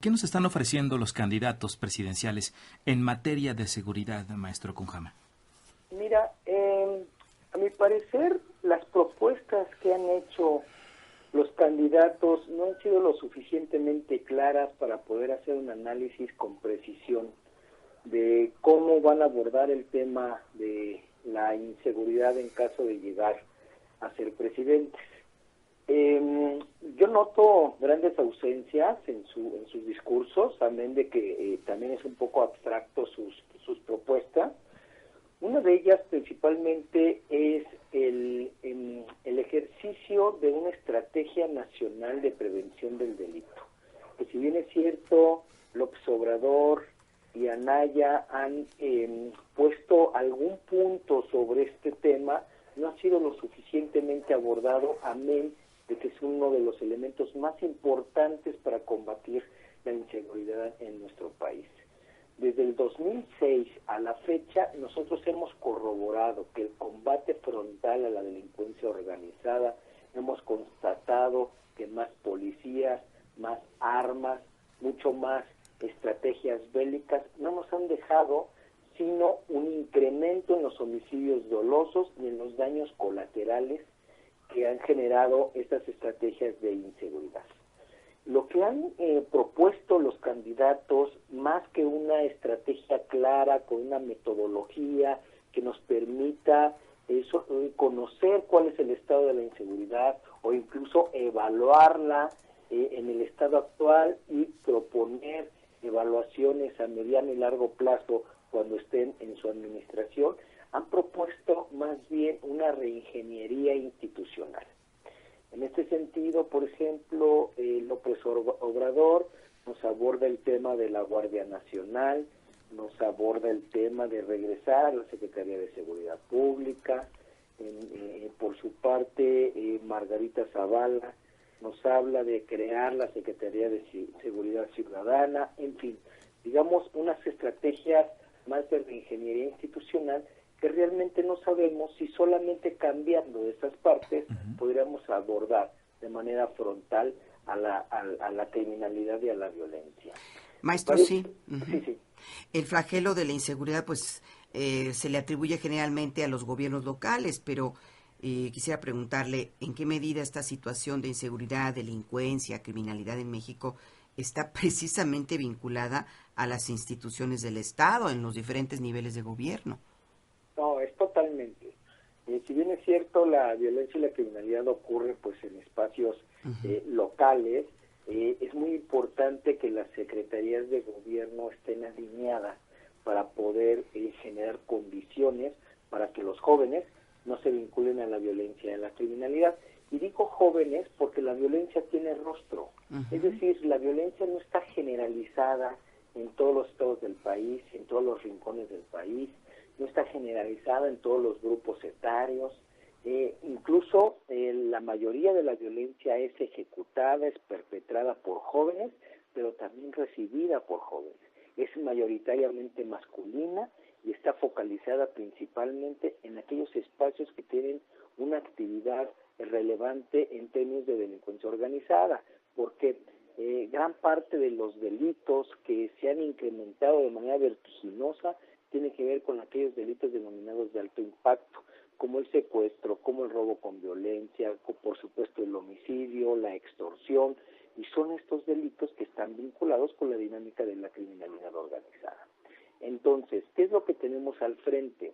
¿Qué nos están ofreciendo los candidatos presidenciales en materia de seguridad, maestro Cunjama? Mira, a mi parecer, las propuestas que han hecho los candidatos no han sido lo suficientemente claras para poder hacer un análisis con precisión de cómo van a abordar el tema de la inseguridad en caso de llegar a ser presidentes. Yo noto grandes ausencias en sus discursos, también de que también es un poco abstracto sus propuestas. Una de ellas principalmente es el ejercicio de una estrategia nacional de prevención del delito. Que si bien es cierto, López Obrador y Anaya han puesto algún punto sobre este tema, no ha sido lo suficientemente abordado, amén de que es uno de los elementos más importantes para combatir la inseguridad en nuestro país. Desde el 2006 a la fecha, nosotros hemos corroborado que el combate frontal a la delincuencia organizada, hemos constatado que más policías, más armas, mucho más estrategias bélicas, no nos han dejado sino un incremento en los homicidios dolosos y en los daños colaterales que han generado estas estrategias de inseguridad. Lo que han propuesto los candidatos, más que una estrategia clara, con una metodología que nos permita conocer cuál es el estado de la inseguridad o incluso evaluarla en el estado actual y proponer evaluaciones a mediano y largo plazo cuando estén en su administración, han propuesto más bien una reingeniería institucional. En este sentido, por ejemplo, López Obrador nos aborda el tema de la Guardia Nacional, nos aborda el tema de regresar a la Secretaría de Seguridad Pública. Por su parte, Margarita Zavala nos habla de crear la Secretaría de Seguridad Ciudadana, en fin, digamos, unas estrategias más de reingeniería institucional que realmente no sabemos si solamente cambiando esas partes podríamos abordar de manera frontal a la criminalidad y a la violencia. Maestro, sí. Sí. El flagelo de la inseguridad, pues, se le atribuye generalmente a los gobiernos locales, pero quisiera preguntarle en qué medida esta situación de inseguridad, delincuencia, criminalidad en México está precisamente vinculada a las instituciones del Estado en los diferentes niveles de gobierno. No, es totalmente. Si bien es cierto, la violencia y la criminalidad ocurre pues en espacios locales, es muy importante que las secretarías de gobierno estén alineadas para poder generar condiciones para que los jóvenes no se vinculen a la violencia y a la criminalidad. Y digo jóvenes porque la violencia tiene rostro. Es decir, la violencia no está generalizada en todos los estados del país, en todos los rincones del país, no está generalizada en todos los grupos etarios. Incluso la mayoría de la violencia es ejecutada, es perpetrada por jóvenes, pero también recibida por jóvenes. Es mayoritariamente masculina y está focalizada principalmente en aquellos espacios que tienen una actividad relevante en términos de delincuencia organizada, porque gran parte de los delitos que se han incrementado de manera vertiginosa tiene que ver con aquellos delitos denominados de alto impacto, como el secuestro, como el robo con violencia, por supuesto el homicidio, la extorsión, y son estos delitos que están vinculados con la dinámica de la criminalidad organizada. Entonces, ¿qué es lo que tenemos al frente?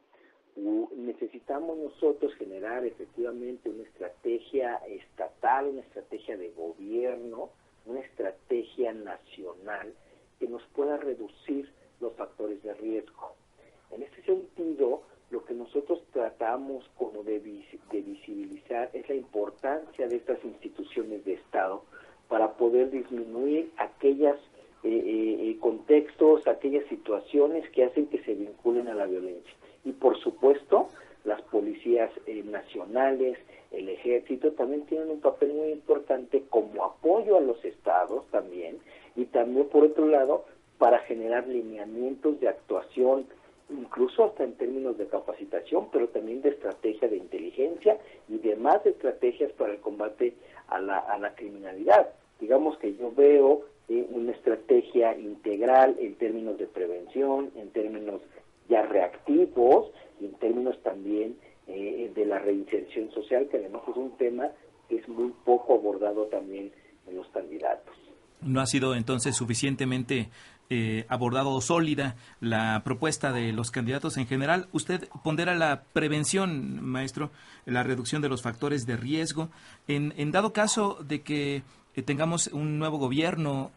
Necesitamos nosotros generar efectivamente una estrategia estatal, una estrategia de gobierno, una estrategia nacional que nos pueda reducir los factores de riesgo. En este sentido, lo que nosotros tratamos como de visibilizar es la importancia de estas instituciones de Estado para poder disminuir aquellos contextos, aquellas situaciones que hacen que se vinculen a la violencia. Y por supuesto, las policías nacionales, el ejército también tienen un papel muy importante como apoyo a los estados también, y también por otro lado para generar lineamientos de actuación, incluso hasta en términos de capacitación, pero también de estrategia de inteligencia y demás estrategias para el combate a la criminalidad. Digamos que yo veo una estrategia estrategia integral en términos de prevención, en términos ya reactivos y en términos también de la reinserción social, que además es un tema que es muy poco abordado también en los candidatos. ¿No ha sido entonces suficientemente abordado o sólida la propuesta de los candidatos en general? Usted pondera la prevención, maestro, la reducción de los factores de riesgo. En dado caso de que tengamos un nuevo gobierno,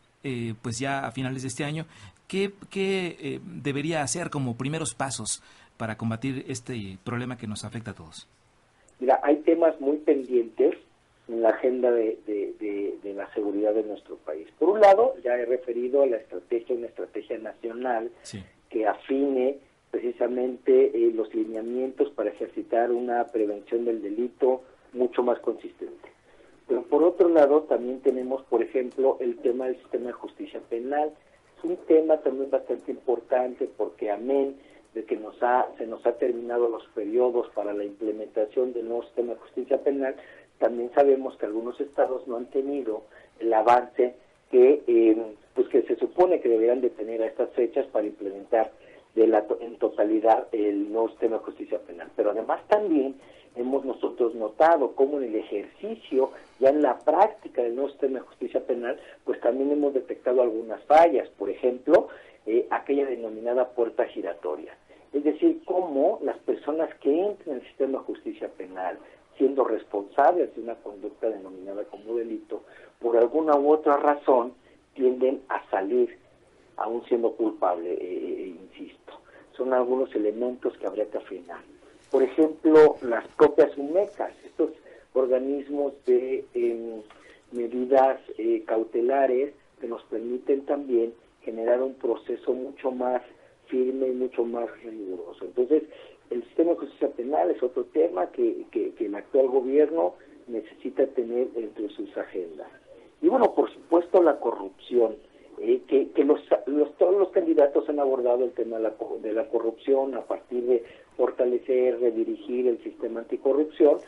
pues ya a finales de este año, ¿qué debería hacer como primeros pasos para combatir este problema que nos afecta a todos? Mira, hay temas muy pendientes en la agenda de la seguridad de nuestro país. Por un lado, ya he referido a una estrategia nacional, sí, que afine precisamente los lineamientos para ejercitar una prevención del delito mucho más consistente. Pero por otro lado, también tenemos, por ejemplo, el tema del sistema de justicia penal. Es un tema también bastante importante porque amén de que se nos ha terminado los periodos para la implementación del nuevo sistema de justicia penal, también sabemos que algunos estados no han tenido el avance que se supone que deberían de tener a estas fechas para implementar en totalidad el nuevo sistema de justicia penal. Pero además también hemos nosotros notado cómo en el ejercicio, ya en la práctica del nuevo sistema de justicia penal, pues también hemos detectado algunas fallas. Por ejemplo, aquella denominada puerta giratoria. Es decir, cómo las personas que entran en el sistema de justicia penal, siendo responsables de una conducta denominada como delito, por alguna u otra razón tienden a salir, aún siendo culpable, insisto. Son algunos elementos que habría que afinar. Por ejemplo, las propias UMECAS, estos organismos de medidas cautelares que nos permiten también generar un proceso mucho más firme y mucho más riguroso. Entonces, el sistema de justicia penal es otro tema que el actual gobierno necesita tener entre sus agendas. Y bueno, por supuesto, la corrupción, todos los candidatos han abordado el tema de la corrupción a partir de fortalecer, redirigir el sistema anticorrupción.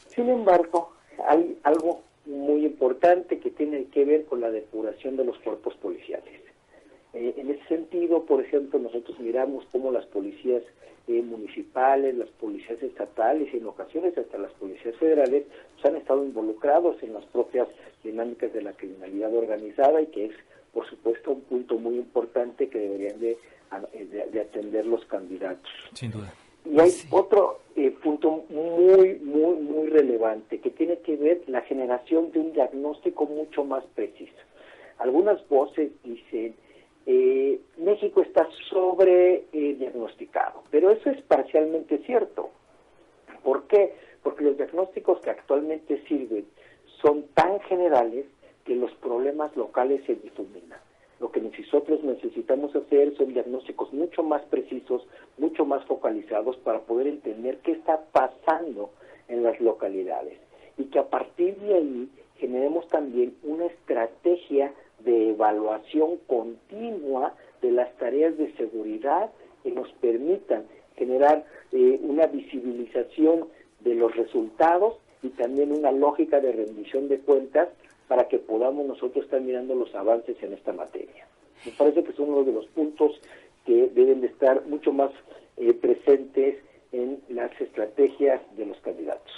Sin embargo, hay algo muy importante que tiene que ver con la depuración de los cuerpos policiales. En ese sentido, por ejemplo, nosotros miramos cómo las policías municipales, las policías estatales y en ocasiones hasta las policías federales pues, han estado involucrados en las propias dinámicas de la criminalidad organizada y que es, por supuesto, un punto muy importante que deberían de atender los candidatos. Sin duda. Y hay otro punto muy relevante que tiene que ver la generación de un diagnóstico mucho más preciso. Algunas voces dicen México está sobre diagnosticado, pero eso es parcialmente cierto. ¿Por qué? Porque los diagnósticos que actualmente sirven son tan generales que los problemas locales se difuminan. Lo que nosotros necesitamos hacer son diagnósticos mucho más precisos, mucho más focalizados para poder entender qué está pasando en las localidades y que a partir de ahí generemos también una estrategia de evaluación continua de las tareas de seguridad que nos permitan generar una visibilización de los resultados y también una lógica de rendición de cuentas para que podamos nosotros estar mirando los avances en esta materia. Me parece que son uno de los puntos que deben de estar mucho más presentes en las estrategias de los candidatos.